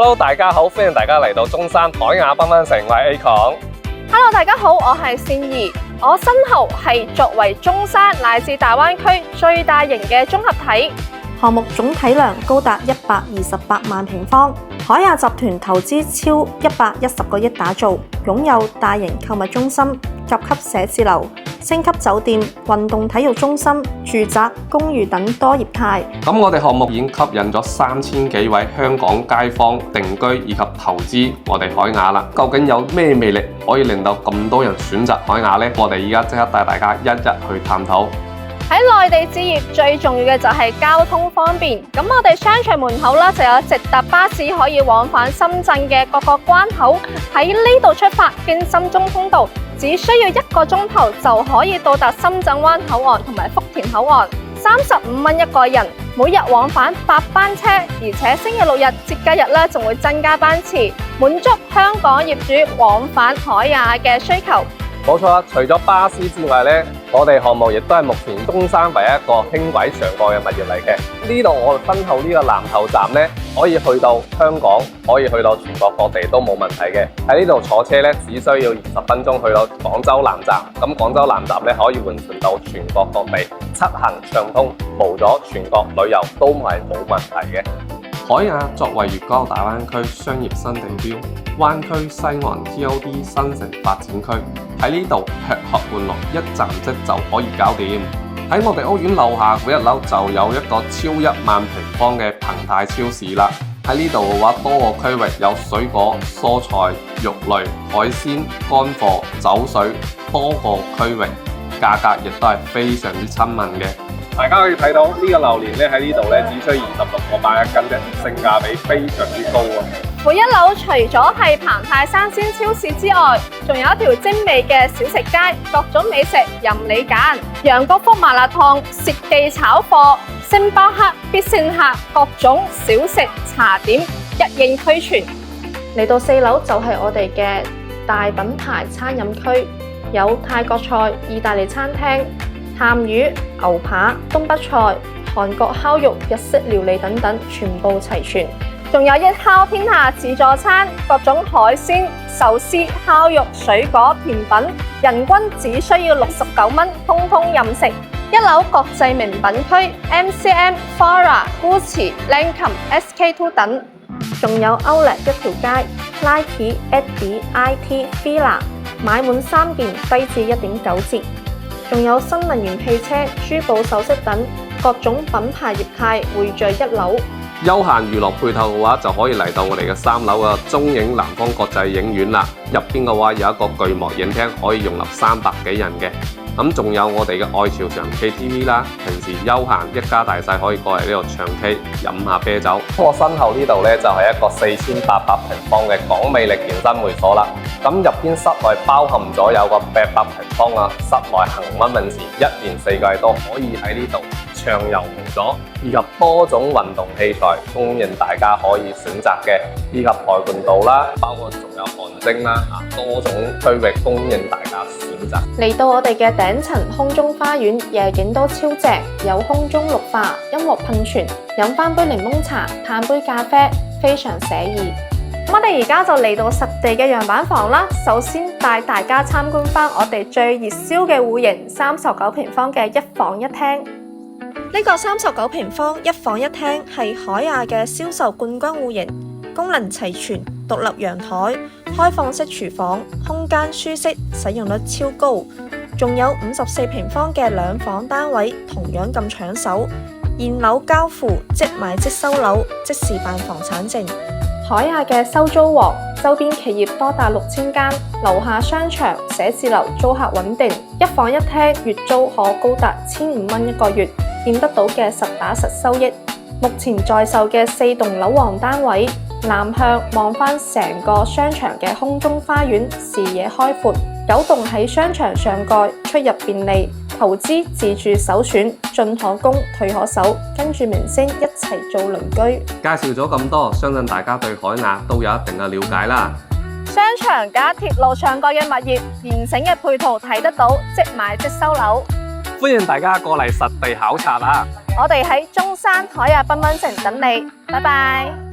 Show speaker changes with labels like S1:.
S1: Hello， 大家好，歡迎大家嚟到中山海雅繽紛城，我係 A 強。
S2: Hello， 大家好，我係善兒。我身後係作為中山乃至大灣區最大型嘅綜合體，
S3: 項目總體量高達128萬平方。海雅集團投資超110個億打造，擁有大型購物中心、甲級寫字樓、星級酒店、運動體育中心、住宅、公寓等多業態。
S1: 咁我哋項目已經吸引咗3000幾位香港街坊定居以及投資我哋海雅啦。究竟有咩魅力可以令到咁多人選擇海雅呢？我哋而家即刻帶大家一一去探討。
S2: 喺內地置業最重要嘅就係交通方便。咁我哋商場門口啦就有直達巴士可以往返深圳嘅各個關口。喺呢度出發經深中通道，只需要1個鐘頭就可以到達深圳灣口岸同埋福田口岸，35蚊一個人，每日往返8班車，而且星期6日節假日咧仲會增加班次，滿足香港業主往返海雅嘅需求。
S1: 冇錯啦，除咗巴士之外呢，我哋項目亦都係目前中山唯一一個輕軌上蓋嘅物業嚟嘅。呢度我哋身後呢個南頭站呢，可以去到香港，可以去到全國各地都冇問題嘅。喺呢度坐車呢，只需要20分鐘去到廣州南站。咁廣州南站呢，可以換乘到全國各地，7行暢通，無咗全國旅遊都係冇問題嘅。海雅作為粵港澳大灣區商業新地標，灣區西岸 TOD 新城發展區，喺呢度吃喝玩樂一站式就可以搞掂。喺我哋屋苑樓下嗰1樓就有一個超1萬平方嘅澎泰超市啦。喺呢度嘅話，多個區域有水果、蔬菜、肉類、海鮮、乾貨、酒水，多個區域，價格亦都係非常之親民嘅。大家可以睇到呢個榴蓮咧喺呢度咧，只需26個8一斤啫，性價比非常之高啊！
S2: 每1樓除咗係澎泰生鮮超市之外，仲有一條精美嘅小食街，各種美食任你揀。楊國福麻辣燙、薛記炒貨、星巴克必勝客，各種小食茶點一應俱全。
S3: 嚟到4樓就係我哋嘅大品牌餐飲區，有泰國菜、意大利餐廳、鹹魚、牛扒、東北菜、韓國烤肉、日式料理等等，全部齊全。
S2: 仲有一烤天下自助餐，各種海鮮、壽司、烤肉、水果、甜品，人均只需要69蚊，通通任食。1樓國際名品區 MCM、Fora、Gucci、Lancome、SK2 等，
S3: 仲有 Outlet 一條街 Nike、Adidas、IT、Fila， 買滿3件低至1.9折。仲有新能源汽車、珠寶首飾等各種品牌業態匯聚1樓。
S1: 休閒娛樂配套嘅話，就可以嚟到我哋嘅3樓嘅中影南方國際影院啦。入邊嘅話有一個巨幕影廳，可以容納300幾人嘅。咁仲有我哋嘅愛潮場 KTV 啦，平時休閒一家大細可以過嚟呢度唱 K 飲下啤酒。我身後呢度呢，就係一個4800平方嘅港魅力健身會所啦。咁入邊室內包含咗有個800平方啊，室內恒溫泳池，1年4季都可以喺呢度暢遊無阻，以及多種運動器材供應大家可以選擇嘅，以及跆拳道啦，包括仲有汗蒸啦，多種區域供應大家選擇。
S3: 嚟到我哋嘅頂層空中花園，夜景都超正，有空中綠化、音樂噴泉，飲翻杯檸檬茶、嘆杯咖啡，非常寫意。
S2: 我哋而家就嚟到實地嘅樣板房啦。首先帶大家參觀翻我哋最熱銷嘅戶型，39平方嘅1房1廳。
S3: 呢個39平方1房1廳係海雅嘅銷售冠軍戶型，功能齊全，獨立陽台、開放式廚房，空間舒適，使用率超高。仲有54平方嘅2房單位，同樣咁搶手。現樓交付，即買即收樓，即時辦房產證。海雅嘅收租王，周邊企業多達6000間，樓下商場、寫字樓租客穩定，1房1廳月租可高達1500蚊一個月，見得到嘅實打實收益。目前在售嘅4棟樓王單位，南向望返成個商場嘅空中花園，視野開闊，9棟喺商場上蓋，出入便利。投資自住首選，進可攻退可守，跟住明星一齊做鄰居。
S1: 介紹咗咁多，相信大家對海雅都有一定嘅了解啦。
S2: 商場加鐵路上蓋嘅物業，完整嘅配套睇得到，即買即收樓。
S1: 歡迎大家過嚟實地考察啊！
S2: 我哋喺中山海雅繽紛城等你，拜拜。